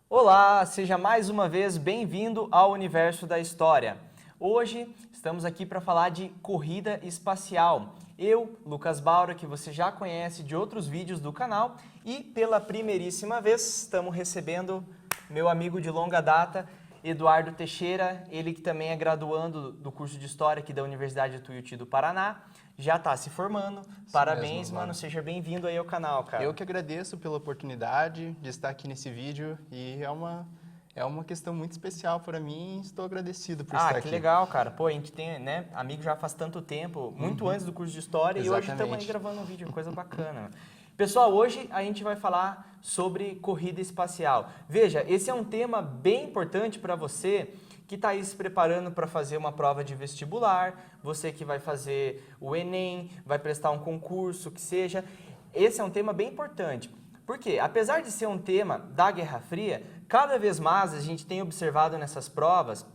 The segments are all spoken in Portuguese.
Olá, seja mais uma vez bem-vindo ao Universo da História. Hoje estamos aqui para falar de corrida espacial. Eu, Lucas Baura, que você já conhece de outros vídeos do canal, e pela primeiríssima vez estamos recebendo meu amigo de longa data, Eduardo Teixeira, ele que também é graduando do curso de História aqui da Universidade Tuiuti do Paraná, já está se formando. Parabéns, mano, seja bem-vindo aí ao canal, cara. Eu que agradeço pela oportunidade de estar aqui nesse vídeo e é uma questão muito especial para mim e estou agradecido por estar aqui. Ah, que legal, cara. Pô, a gente tem, né, amigo já faz tanto tempo, muito antes do curso de História, e hoje estamos aí gravando um vídeo, coisa bacana. Pessoal, hoje a gente vai falar sobre corrida espacial. Veja, esse é um tema bem importante para você que está aí se preparando para fazer uma prova de vestibular, você que vai fazer o Enem, vai prestar um concurso, que seja. Esse é um tema bem importante. Porque, apesar de ser um tema da Guerra Fria, cada vez mais a gente tem observado nessas provas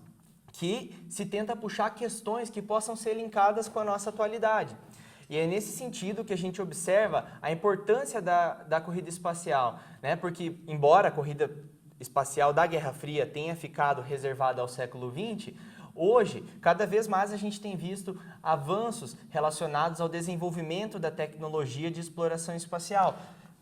que se tenta puxar questões que possam ser linkadas com a nossa atualidade. E é nesse sentido que a gente observa a importância da corrida espacial, né? Porque, embora a corrida espacial da Guerra Fria tenha ficado reservada ao século XX, hoje, cada vez mais a gente tem visto avanços relacionados ao desenvolvimento da tecnologia de exploração espacial.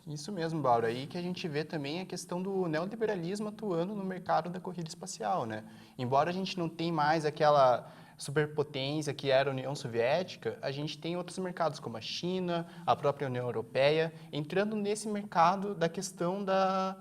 Isso mesmo, Baura. Aí que a gente vê também a questão do neoliberalismo atuando no mercado da corrida espacial, né? Embora a gente não tenha mais aquela superpotência que era a União Soviética, a gente tem outros mercados como a China, a própria União Europeia, entrando nesse mercado da questão da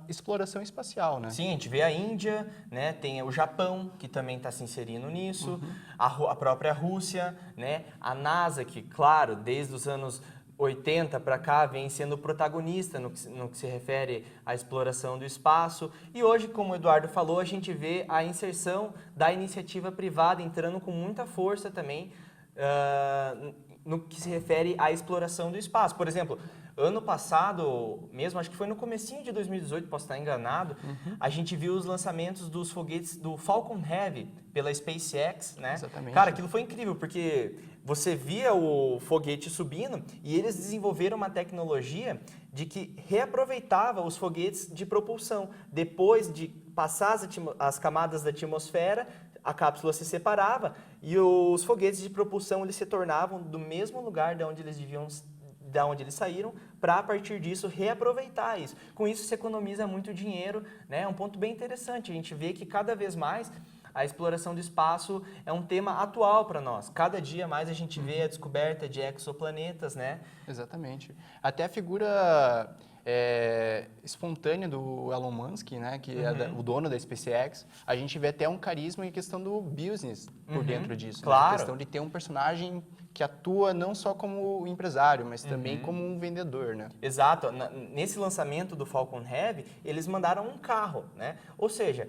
exploração espacial, né? Sim, a gente vê a Índia, né? Tem o Japão, que também está se inserindo nisso, a própria Rússia, né? A NASA, que, claro, desde os anos 80 para cá vem sendo protagonista no que se refere à exploração do espaço. E hoje, como o Eduardo falou, a gente vê a inserção da iniciativa privada entrando com muita força também no que se refere à exploração do espaço. Por exemplo, ano passado, mesmo, acho que foi no comecinho de 2018, posso estar enganado, a gente viu os lançamentos dos foguetes do Falcon Heavy pela SpaceX, né? Exatamente. Cara, aquilo foi incrível, porque você via o foguete subindo e eles desenvolveram uma tecnologia de que reaproveitava os foguetes de propulsão. Depois de passar as camadas da atmosfera, a cápsula se separava e os foguetes de propulsão eles se tornavam do mesmo lugar de onde eles da onde eles saíram, para a partir disso reaproveitar isso. Com isso se economiza muito dinheiro, né? É um ponto bem interessante. A gente vê que cada vez mais a exploração do espaço é um tema atual para nós. Cada dia mais a gente vê a descoberta de exoplanetas, né? Exatamente. Até a figura espontânea do Elon Musk, né, que é o dono da SpaceX, a gente vê até um carisma em questão do business por dentro disso. Claro. Né? A questão de ter um personagem que atua não só como empresário, mas também como um vendedor, né? Exato. Nesse lançamento do Falcon Heavy, eles mandaram um carro, né? Ou seja,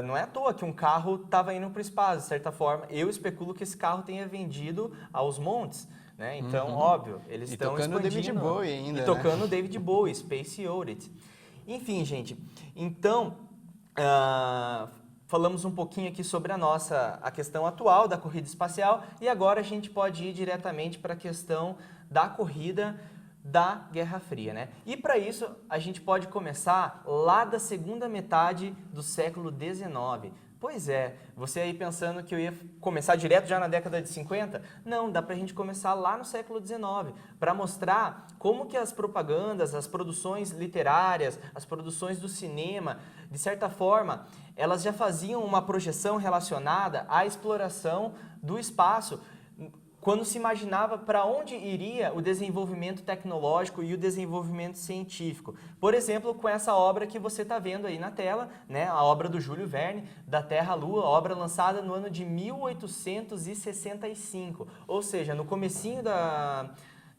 não é à toa que um carro estava indo para o espaço, de certa forma. Eu especulo que esse carro tenha vendido aos montes, né? Então, óbvio, eles estão expandindo. E tocando David Bowie ainda, E tocando David Bowie, Space Oddity. Enfim, gente, então, falamos um pouquinho aqui sobre a questão atual da corrida espacial e agora a gente pode ir diretamente para a questão da corrida da Guerra Fria, né? E para isso a gente pode começar lá da segunda metade do século XIX. Pois é, você aí pensando que eu ia começar direto já na década de 50? Não, dá pra gente começar lá no século XIX, para mostrar como que as propagandas, as produções literárias, as produções do cinema, de certa forma, elas já faziam uma projeção relacionada à exploração do espaço, quando se imaginava para onde iria o desenvolvimento tecnológico e o desenvolvimento científico. Por exemplo, com essa obra que você está vendo aí na tela, né, a obra do Júlio Verne, Da Terra à Lua, obra lançada no ano de 1865, ou seja, no comecinho da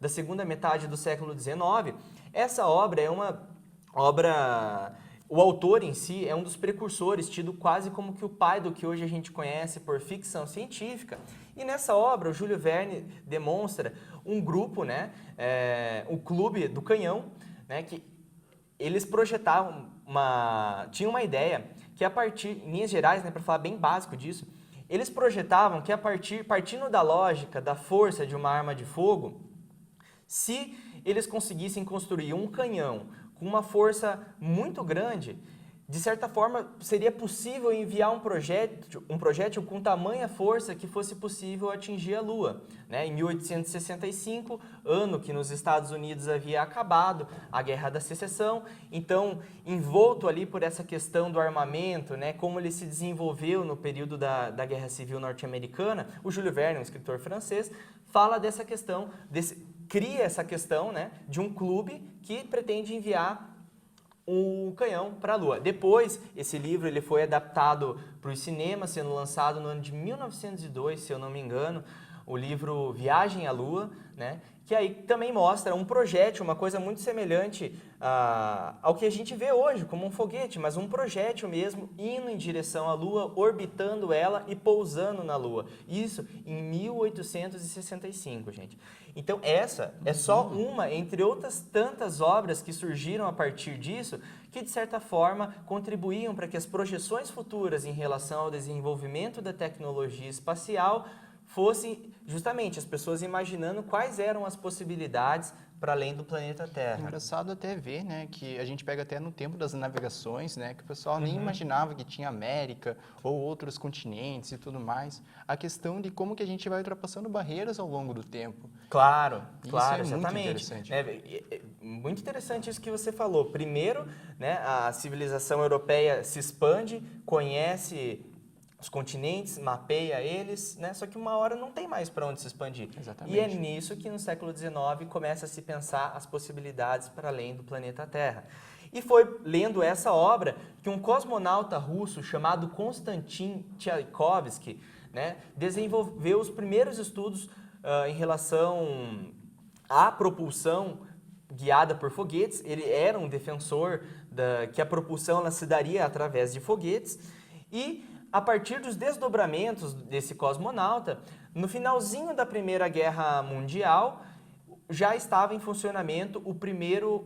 segunda metade do século XIX. Essa obra é uma obra... O autor em si é um dos precursores, tido quase como que o pai do que hoje a gente conhece por ficção científica. E nessa obra, o Júlio Verne demonstra um grupo, né, o Clube do Canhão, né, que eles projetavam tinham uma ideia que em linhas gerais, né, para falar bem básico disso, eles projetavam que partindo da lógica da força de uma arma de fogo, se eles conseguissem construir um canhão com uma força muito grande, de certa forma, seria possível enviar um projétil com tamanha força que fosse possível atingir a Lua. Né? Em 1865, ano que nos Estados Unidos havia acabado a Guerra da Secessão, então, envolto ali por essa questão do armamento, né, como ele se desenvolveu no período da Guerra Civil Norte-Americana, o Júlio Verne, um escritor francês, fala dessa questão, cria essa questão, né, de um clube que pretende enviar um canhão para a Lua. Depois, esse livro ele foi adaptado para os cinemas, sendo lançado no ano de 1902, se eu não me engano, o livro Viagem à Lua, né? Que aí também mostra um projétil, uma coisa muito semelhante ao que a gente vê hoje, como um foguete, mas um projétil mesmo, indo em direção à Lua, orbitando ela e pousando na Lua. Isso em 1865, gente. Então, essa é só uma entre outras tantas obras que surgiram a partir disso, que, de certa forma, contribuíam para que as projeções futuras em relação ao desenvolvimento da tecnologia espacial fossem justamente as pessoas imaginando quais eram as possibilidades para além do planeta Terra. Engraçado até ver, né, que a gente pega até no tempo das navegações, né, que o pessoal nem imaginava que tinha América ou outros continentes e tudo mais. A questão de como que a gente vai ultrapassando barreiras ao longo do tempo. Claro, Isso claro, é muito exatamente. interessante. É muito interessante isso que você falou. Primeiro, né, a civilização europeia se expande, conhece os continentes, mapeia eles, né? Só que uma hora não tem mais para onde se expandir. Exatamente. E é nisso que no século XIX começa a se pensar as possibilidades para além do planeta Terra. E foi lendo essa obra que um cosmonauta russo chamado Konstantin Tsiolkovsky, né, desenvolveu os primeiros estudos em relação à propulsão guiada por foguetes. Ele era um defensor que a propulsão ela se daria através de foguetes e a partir dos desdobramentos desse cosmonauta, no finalzinho da Primeira Guerra Mundial, já estava em funcionamento o primeiro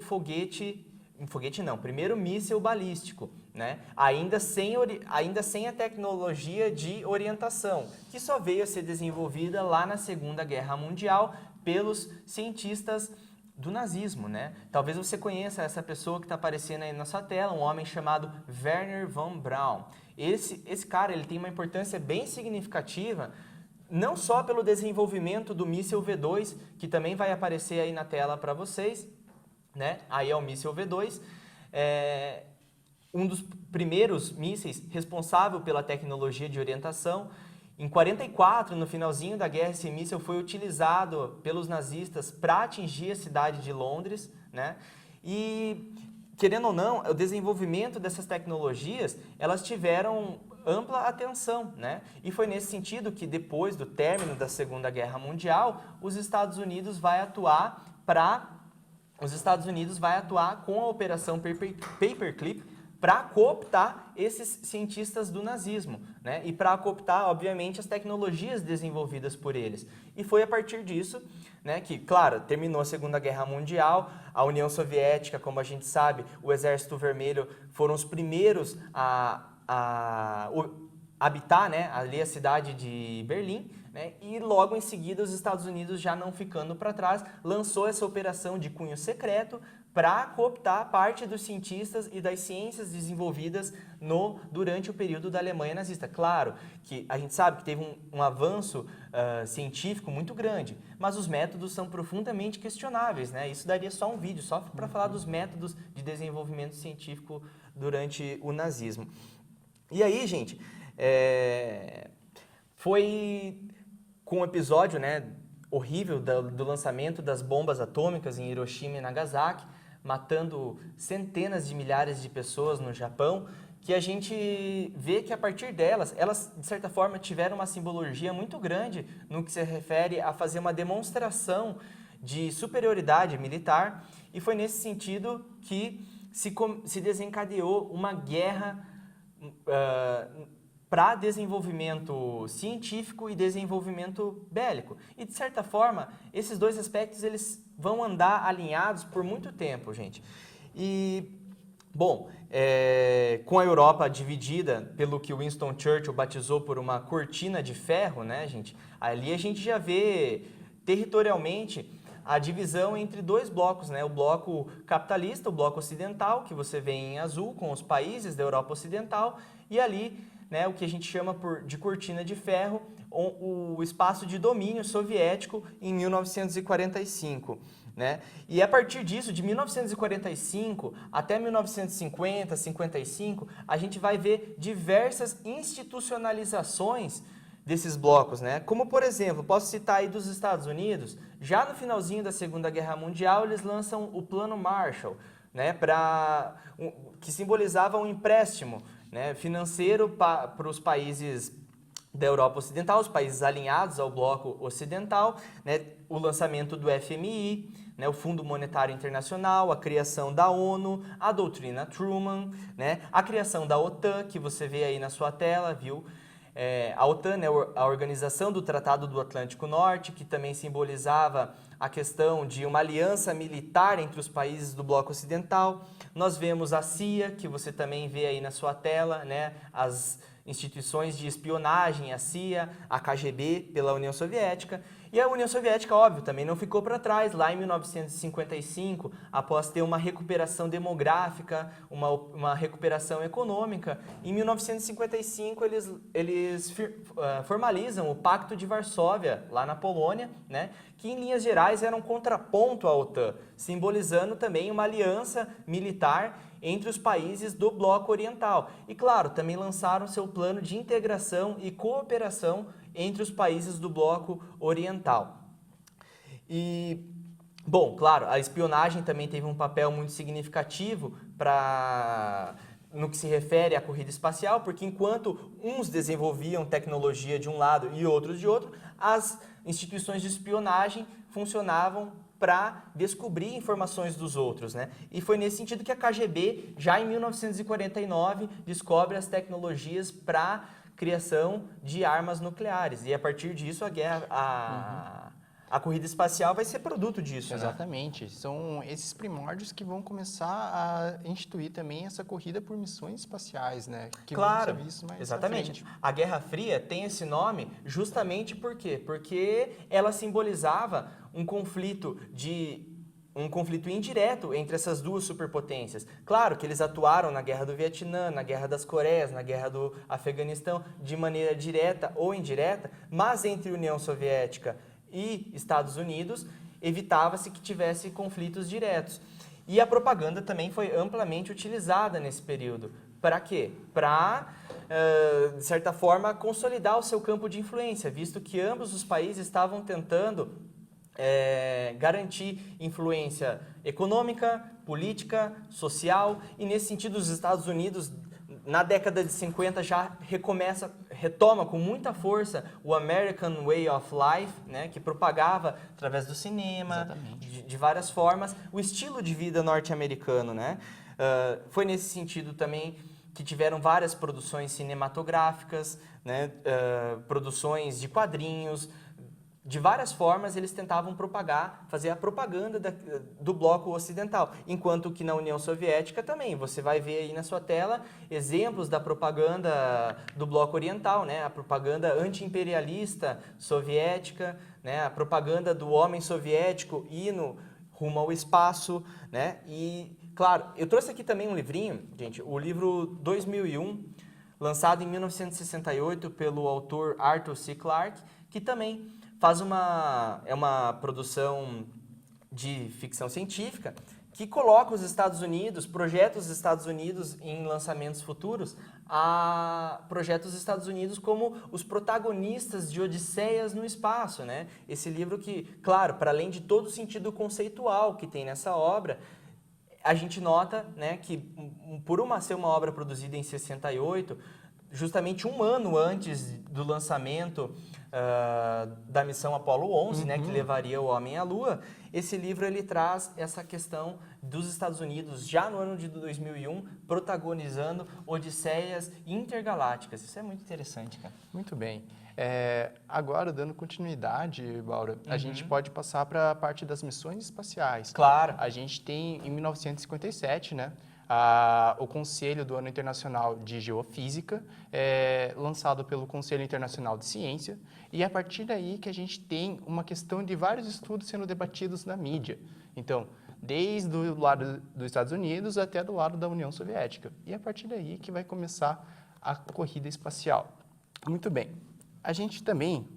primeiro míssil balístico, né? Ainda sem a tecnologia de orientação, que só veio a ser desenvolvida lá na Segunda Guerra Mundial pelos cientistas do nazismo, né? Talvez você conheça essa pessoa que está aparecendo aí na sua tela, um homem chamado Wernher von Braun. Esse cara ele tem uma importância bem significativa, não só pelo desenvolvimento do míssil V2, que também vai aparecer aí na tela para vocês, né? Aí é o míssil V2, um dos primeiros mísseis responsável pela tecnologia de orientação. Em 1944, no finalzinho da guerra, esse míssil foi utilizado pelos nazistas para atingir a cidade de Londres, né? E, querendo ou não, o desenvolvimento dessas tecnologias, elas tiveram ampla atenção, né? E foi nesse sentido que, depois do término da Segunda Guerra Mundial, os Estados Unidos vai atuar com a Operação Paperclip, para cooptar esses cientistas do nazismo, né? E para cooptar, obviamente, as tecnologias desenvolvidas por eles. E foi a partir disso, né, que, claro, terminou a Segunda Guerra Mundial, a União Soviética, como a gente sabe, o Exército Vermelho foram os primeiros a habitar, né, ali a cidade de Berlim, né? E logo em seguida os Estados Unidos, já não ficando para trás, lançou essa operação de cunho secreto para cooptar parte dos cientistas e das ciências desenvolvidas durante o período da Alemanha nazista. Claro que a gente sabe que teve um avanço científico muito grande, mas os métodos são profundamente questionáveis, né? Isso daria só um vídeo, só para falar dos métodos de desenvolvimento científico durante o nazismo. E aí, gente, foi com o episódio, né, horrível do lançamento das bombas atômicas em Hiroshima e Nagasaki, matando centenas de milhares de pessoas no Japão, que a gente vê que a partir delas, elas de certa forma tiveram uma simbologia muito grande no que se refere a fazer uma demonstração de superioridade militar, e foi nesse sentido que se desencadeou uma guerra para desenvolvimento científico e desenvolvimento bélico. E, de certa forma, esses dois aspectos eles vão andar alinhados por muito tempo, gente. E, bom, com a Europa dividida pelo que Winston Churchill batizou por uma cortina de ferro, né, gente? Ali a gente já vê territorialmente a divisão entre dois blocos, né? O bloco capitalista, o bloco ocidental, que você vê em azul, com os países da Europa Ocidental, e ali, né, o que a gente chama de cortina de ferro, o espaço de domínio soviético em 1945. Né? E a partir disso, de 1945 até 1950, 55, a gente vai ver diversas institucionalizações desses blocos, né? Como, por exemplo, posso citar aí dos Estados Unidos, já no finalzinho da Segunda Guerra Mundial, eles lançam o Plano Marshall, né? Que simbolizava um empréstimo, né, financeiro para os países da Europa Ocidental, os países alinhados ao bloco ocidental, né? O lançamento do FMI, né, o Fundo Monetário Internacional, a criação da ONU, a doutrina Truman, né, a criação da OTAN, que você vê aí na sua tela, viu? A OTAN, né, a Organização do Tratado do Atlântico Norte, que também simbolizava a questão de uma aliança militar entre os países do bloco ocidental. Nós vemos a CIA, que você também vê aí na sua tela, né, as instituições de espionagem, a CIA, a KGB, pela União Soviética. E a União Soviética, óbvio, também não ficou para trás. Lá em 1955, após ter uma recuperação demográfica, uma recuperação econômica, em 1955 eles formalizam o Pacto de Varsóvia, lá na Polônia, né, que em linhas gerais era um contraponto à OTAN, simbolizando também uma aliança militar entre os países do bloco oriental. E claro, também lançaram seu plano de integração e cooperação entre os países do bloco oriental. E, bom, claro, a espionagem também teve um papel muito significativo no que se refere à corrida espacial, porque enquanto uns desenvolviam tecnologia de um lado e outros de outro, as instituições de espionagem funcionavam para descobrir informações dos outros, né? E foi nesse sentido que a KGB, já em 1949, descobre as tecnologias para criação de armas nucleares. E a partir disso, a corrida espacial vai ser produto disso. Exatamente. Né? São esses primórdios que vão começar a instituir também essa corrida por missões espaciais, né? Que claro, vão ser vistos mais exatamente. A Guerra Fria tem esse nome justamente por quê? Porque ela simbolizava um conflito indireto entre essas duas superpotências. Claro que eles atuaram na Guerra do Vietnã, na Guerra das Coreias, na Guerra do Afeganistão, de maneira direta ou indireta, mas entre União Soviética e Estados Unidos, evitava-se que tivesse conflitos diretos. E a propaganda também foi amplamente utilizada nesse período. Para quê? Para, de certa forma, consolidar o seu campo de influência, visto que ambos os países estavam tentando garantir influência econômica, política, social, e nesse sentido os Estados Unidos, na década de 50, já retoma com muita força o American Way of Life, né, que propagava através do cinema, de várias formas, o estilo de vida norte-americano. Né? Foi nesse sentido também que tiveram várias produções cinematográficas, né, produções de quadrinhos. De várias formas, eles tentavam fazer a propaganda do bloco ocidental, enquanto que na União Soviética também. Você vai ver aí na sua tela exemplos da propaganda do bloco oriental, né? A propaganda anti-imperialista soviética, né? A propaganda do homem soviético indo rumo ao espaço, né? E, claro, eu trouxe aqui também um livrinho, gente, o livro 2001, lançado em 1968 pelo autor Arthur C. Clarke, que também é uma produção de ficção científica que coloca os Estados Unidos, projeta os Estados Unidos em lançamentos futuros, projeta os Estados Unidos como os protagonistas de Odisseias no espaço, né? Esse livro que, claro, para além de todo o sentido conceitual que tem nessa obra, a gente nota, né, que por ser uma obra produzida em 68, justamente um ano antes do lançamento da missão Apollo 11, né, que levaria o homem à Lua, esse livro ele traz essa questão dos Estados Unidos, já no ano de 2001, protagonizando odisseias intergalácticas. Isso é muito interessante, cara. Muito bem. Agora, dando continuidade, Baura, a gente pode passar para a parte das missões espaciais. Claro. A gente tem, em 1957, né, o Conselho do Ano Internacional de Geofísica, lançado pelo Conselho Internacional de Ciência, e é a partir daí que a gente tem uma questão de vários estudos sendo debatidos na mídia. Então, desde o lado dos Estados Unidos até do lado da União Soviética. E é a partir daí que vai começar a corrida espacial. Muito bem. A gente também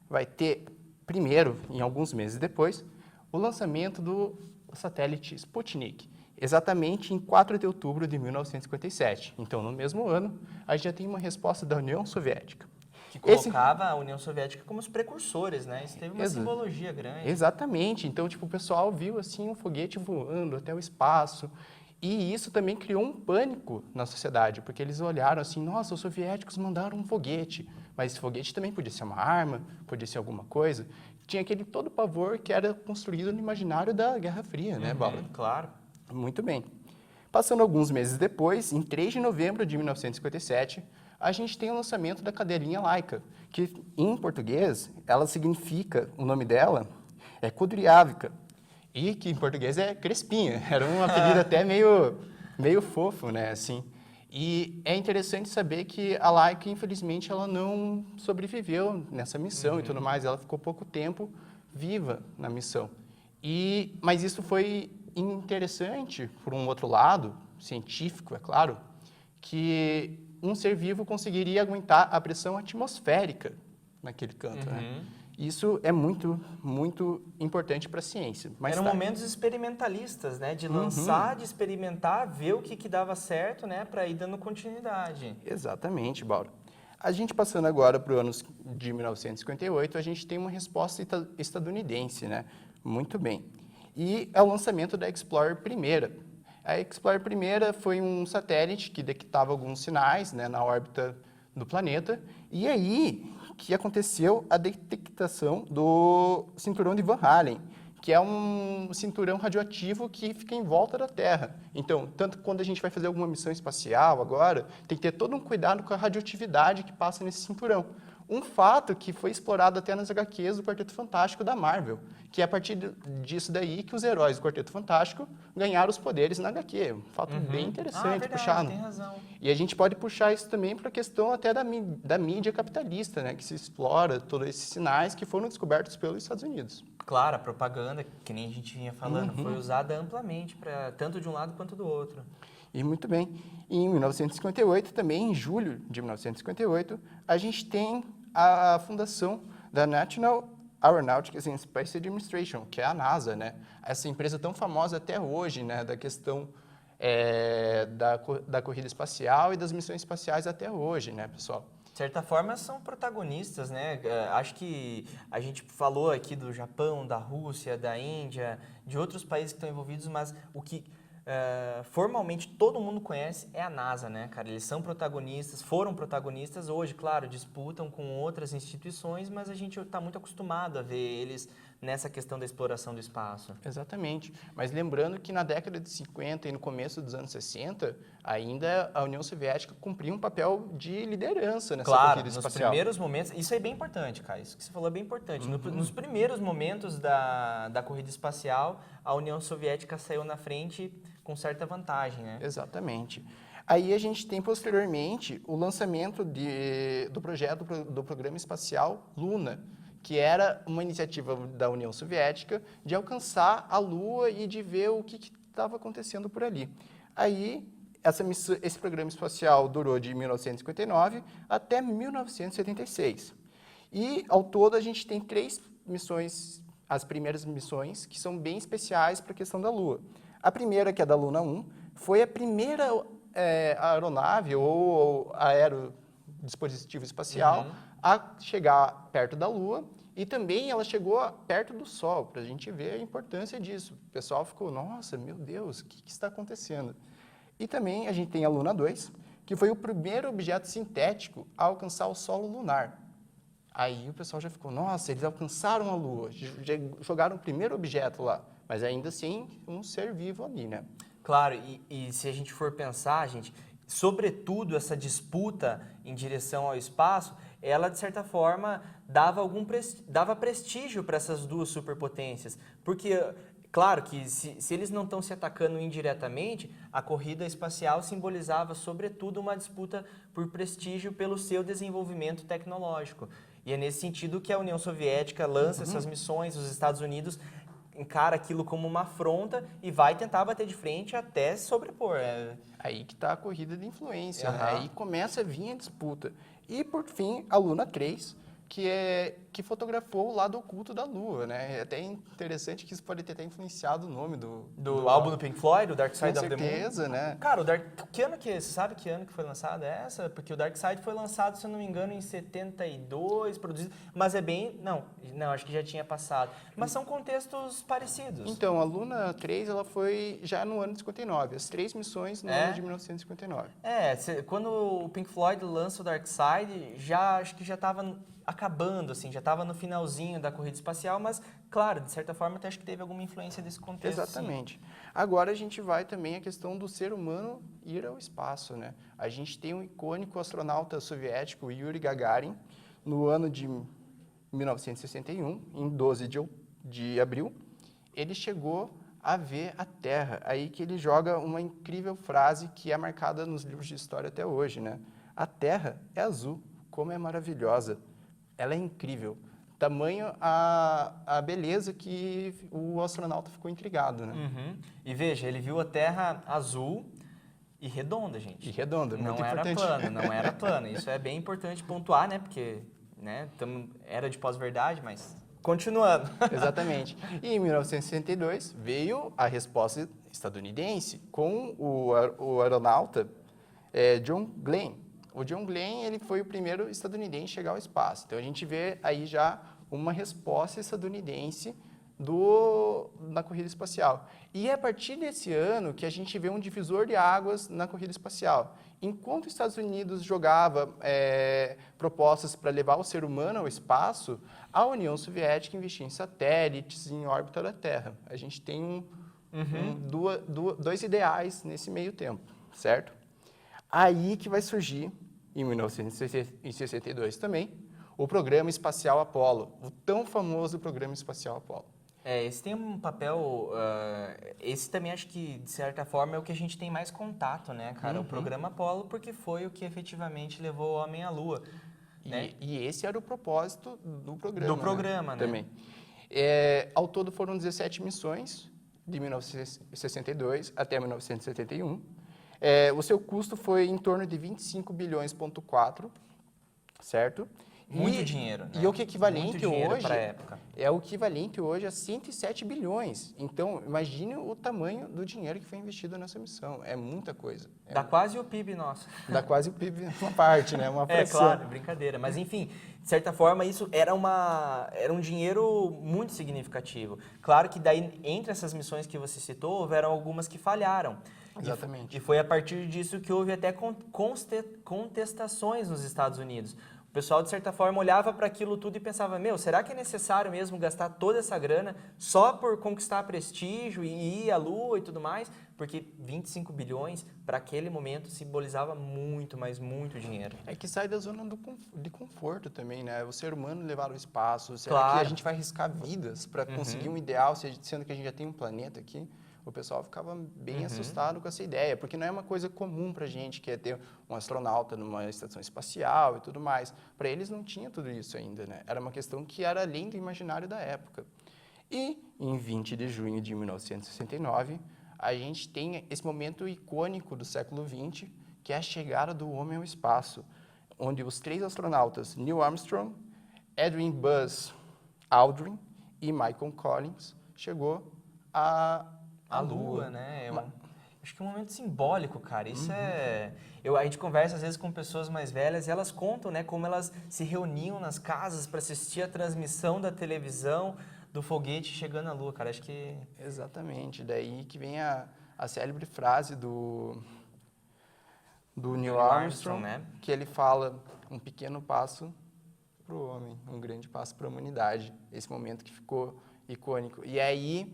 vai ter, primeiro, em alguns meses depois, o lançamento do satélite Sputnik, exatamente em 4 de outubro de 1957. Então, no mesmo ano, a gente já tem uma resposta da União Soviética. Que colocava a União Soviética como os precursores, né? Isso teve uma simbologia grande. Exatamente. Então, tipo, o pessoal viu, assim, um foguete voando até o espaço. E isso também criou um pânico na sociedade, porque eles olharam assim, nossa, os soviéticos mandaram um foguete. Mas esse foguete também podia ser uma arma, podia ser alguma coisa. Tinha aquele todo pavor que era construído no imaginário da Guerra Fria, né, Bárbara? Claro. Muito bem. Passando alguns meses depois, em 3 de novembro de 1957, a gente tem o lançamento da cadelinha Laika, que em português, ela significa, o nome dela é Kudryavka, e que em português é Crespinha. Era um apelido até meio fofo, né, assim. E é interessante saber que a Laika, infelizmente, ela não sobreviveu nessa missão e tudo mais, ela ficou pouco tempo viva na missão. Mas isso foi interessante, por um outro lado, científico, é claro, que um ser vivo conseguiria aguentar a pressão atmosférica naquele canto, né? Isso é muito, muito importante para a ciência. Eram momentos experimentalistas, né? De lançar, de experimentar, ver o que dava certo, né? Para ir dando continuidade. Exatamente, Bauro. A gente passando agora para o ano de 1958, a gente tem uma resposta estadunidense, né? Muito bem. E é o lançamento da Explorer 1. A Explorer 1 foi um satélite que detectava alguns sinais, né, na órbita do planeta, e aí que aconteceu a detectação do cinturão de Van Allen, que é um cinturão radioativo que fica em volta da Terra. Então, tanto quando a gente vai fazer alguma missão espacial agora, tem que ter todo um cuidado com a radioatividade que passa nesse cinturão. Um fato que foi explorado até nas HQs do Quarteto Fantástico da Marvel, que é a partir disso daí que os heróis do Quarteto Fantástico ganharam os poderes na HQ. Um fato bem interessante, verdade, puxar. tem razão. E a gente pode puxar isso também para a questão até da mídia capitalista, né, que se explora todos esses sinais que foram descobertos pelos Estados Unidos. Claro, a propaganda, que nem a gente vinha falando, foi usada amplamente, tanto de um lado quanto do outro. E muito bem. E em 1958, também em julho de 1958, a gente tem a fundação da National Aeronautics and Space Administration, que é a NASA, né? Essa empresa tão famosa até hoje, né? Da questão da corrida espacial e das missões espaciais até hoje, né, pessoal? De certa forma, são protagonistas, né? Acho que a gente falou aqui do Japão, da Rússia, da Índia, de outros países que estão envolvidos, mas o que formalmente todo mundo conhece é a NASA, né, cara? Eles são protagonistas, foram protagonistas, hoje, claro, disputam com outras instituições, mas a gente está muito acostumado a ver eles nessa questão da exploração do espaço. Exatamente. Mas lembrando que na década de 50 e no começo dos anos 60, ainda a União Soviética cumpria um papel de liderança nessa corrida espacial. Nos primeiros momentos, isso é bem importante, cara, isso que você falou é bem importante. Nos primeiros momentos da corrida espacial, a União Soviética saiu na frente com certa vantagem, né? Exatamente. Aí a gente tem, posteriormente, o lançamento do projeto do Programa Espacial Luna, que era uma iniciativa da União Soviética de alcançar a Lua e de ver o que estava acontecendo por ali. Aí, esse programa espacial durou de 1959 até 1976. E, ao todo, a gente tem 3 missões, as primeiras missões, que são bem especiais para a questão da Lua. A primeira, que é da Luna 1, foi a primeira aeronave ou aerodispositivo espacial a chegar perto da Lua, e também ela chegou perto do Sol, para a gente ver a importância disso. O pessoal ficou, nossa, meu Deus, o que está acontecendo? E também a gente tem a Luna 2, que foi o primeiro objeto sintético a alcançar o solo lunar. Aí o pessoal já ficou, nossa, eles alcançaram a Lua, já jogaram o primeiro objeto lá, mas ainda assim um ser vivo ali, né? Claro, e se a gente for pensar, gente, sobretudo essa disputa em direção ao espaço, ela, de certa forma, dava prestígio para essas duas superpotências. Porque claro que se eles não estão se atacando indiretamente, a corrida espacial simbolizava, sobretudo, uma disputa por prestígio pelo seu desenvolvimento tecnológico. E é nesse sentido que a União Soviética lança essas missões, os Estados Unidos encara aquilo como uma afronta e vai tentar bater de frente até se sobrepor. Aí que está a corrida de influência, Uhum. né? Aí começa a vir a disputa. E, por fim, a Luna 3, que fotografou o lado oculto da Lua, né? É até interessante que isso pode ter até influenciado o nome do álbum do Pink Floyd, o Dark Side of the Moon. Com certeza, né? Cara, você sabe que ano que foi lançado essa? Porque o Dark Side foi lançado, se eu não me engano, em 72, produzido, mas é bem... Não, acho que já tinha passado. Mas são contextos parecidos. Então, a Luna 3, ela foi já no ano de 59, as 3 missões no ano de 1959. Quando o Pink Floyd lança o Dark Side, acho que já estava acabando, assim, já estava no finalzinho da corrida espacial, mas, claro, de certa forma, até acho que teve alguma influência desse contexto. Exatamente. Sim. Agora a gente vai também à questão do ser humano ir ao espaço, né? A gente tem um icônico astronauta soviético, Yuri Gagarin, no ano de 1961, em 12 de abril, ele chegou a ver a Terra. Aí que ele joga uma incrível frase que é marcada nos livros de história até hoje, né? A Terra é azul, como é maravilhosa. Ela é incrível. Tamanho a beleza que o astronauta ficou intrigado, né? Uhum. E veja, ele viu a Terra azul e redonda, gente. E redonda, muito importante. Não era plana. Isso é bem importante pontuar, né? Porque, né, era de pós-verdade, mas... Continuando. Exatamente. E em 1962 veio a resposta estadunidense com o aeronauta John Glenn. O John Glenn ele foi o primeiro estadunidense a chegar ao espaço. Então a gente vê aí já uma resposta estadunidense na corrida espacial. E é a partir desse ano que a gente vê um divisor de águas na corrida espacial. Enquanto os Estados Unidos jogava propostas para levar o ser humano ao espaço, a União Soviética investia em satélites, em órbita da Terra. A gente tem dois ideais nesse meio tempo, certo? Aí que vai surgir, em 1962 também, o Programa Espacial Apollo, o tão famoso Programa Espacial Apollo. Esse tem um papel, esse também acho que, de certa forma, é o que a gente tem mais contato, né, cara? O Programa Apollo, porque foi o que efetivamente levou o homem à Lua. Né? E esse era o propósito do programa. Do programa, né? Também. Ao todo foram 17 missões, de 1962 até 1971. O seu custo foi em torno de 25 bilhões,4, certo? Muito dinheiro, né? E o que equivalente hoje para a época. é o equivalente hoje a 107 bilhões. Então, imagine o tamanho do dinheiro que foi investido nessa missão. É muita coisa. Dá quase o PIB nosso. Dá quase o PIB uma parte, né? Uma fração. Claro, brincadeira. Mas, enfim, de certa forma, isso era um dinheiro muito significativo. Claro que daí, entre essas missões que você citou, houveram algumas que falharam. Exatamente. E foi a partir disso que houve até contestações nos Estados Unidos. O pessoal, de certa forma, olhava para aquilo tudo e pensava, será que é necessário mesmo gastar toda essa grana só por conquistar prestígio e ir à Lua e tudo mais? Porque 25 bilhões, para aquele momento, simbolizava muito, mas muito dinheiro. É que sai da zona de conforto também, né? O ser humano levar ao espaço, será Claro. que a gente vai arriscar vidas para conseguir um ideal, sendo que a gente já tem um planeta aqui? O pessoal ficava bem assustado com essa ideia, porque não é uma coisa comum para a gente, que é ter um astronauta numa estação espacial e tudo mais. Para eles não tinha tudo isso ainda, né? Era uma questão que era além do imaginário da época. E, em 20 de junho de 1969, a gente tem esse momento icônico do século XX, que é a chegada do homem ao espaço, onde os 3 astronautas, Neil Armstrong, Edwin Buzz Aldrin e Michael Collins, chegou a Lua, né? Acho que é um momento simbólico, cara. Isso a gente conversa às vezes com pessoas mais velhas e elas contam, né, como elas se reuniam nas casas para assistir a transmissão da televisão do foguete chegando à Lua, cara. Acho que... Exatamente. Daí que vem a célebre frase do Neil Armstrong, né? Que ele fala, um pequeno passo para o homem, um grande passo para a humanidade. Esse momento que ficou icônico. E é aí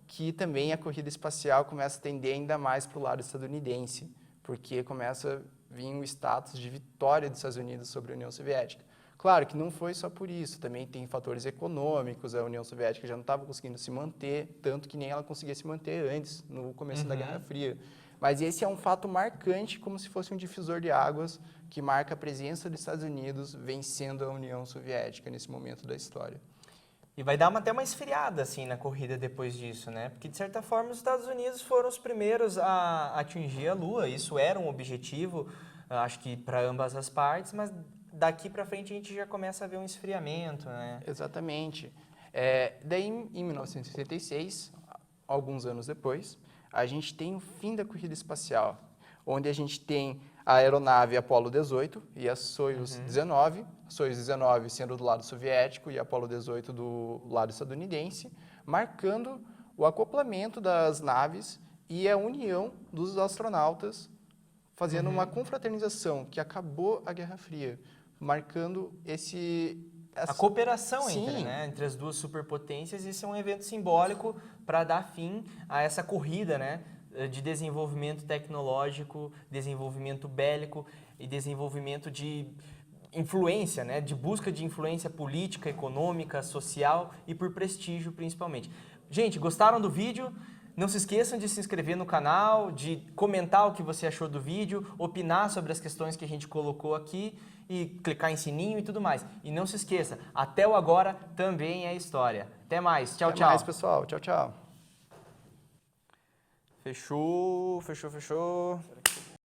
que também a corrida espacial começa a tender ainda mais para o lado estadunidense, porque começa a vir o status de vitória dos Estados Unidos sobre a União Soviética. Claro que não foi só por isso, também tem fatores econômicos, a União Soviética já não estava conseguindo se manter, tanto que nem ela conseguia se manter antes, no começo da Guerra Fria. Mas esse é um fato marcante, como se fosse um divisor de águas, que marca a presença dos Estados Unidos vencendo a União Soviética nesse momento da história. E vai dar até uma esfriada, assim, na corrida depois disso, né? Porque, de certa forma, os Estados Unidos foram os primeiros a atingir a Lua. Isso era um objetivo, acho que para ambas as partes, mas daqui para frente a gente já começa a ver um esfriamento, né? Exatamente. Daí, em 1966, alguns anos depois, a gente tem o fim da corrida espacial, onde a gente tem a aeronave Apollo 18 e a Soyuz 19, Soyuz 19 sendo do lado soviético e a Apollo 18 do lado estadunidense, marcando o acoplamento das naves e a união dos astronautas, fazendo uma confraternização que acabou a Guerra Fria, marcando a cooperação Sim. entre as duas superpotências. Isso é um evento simbólico para dar fim a essa corrida, né, de desenvolvimento tecnológico, desenvolvimento bélico e desenvolvimento de influência, né, de busca de influência política, econômica, social e por prestígio principalmente. Gente, gostaram do vídeo? Não se esqueçam de se inscrever no canal, de comentar o que você achou do vídeo, opinar sobre as questões que a gente colocou aqui e clicar em sininho e tudo mais. E não se esqueça, até o agora também é história. Até mais. Tchau, Até tchau. mais, pessoal. Tchau, tchau. Fechou.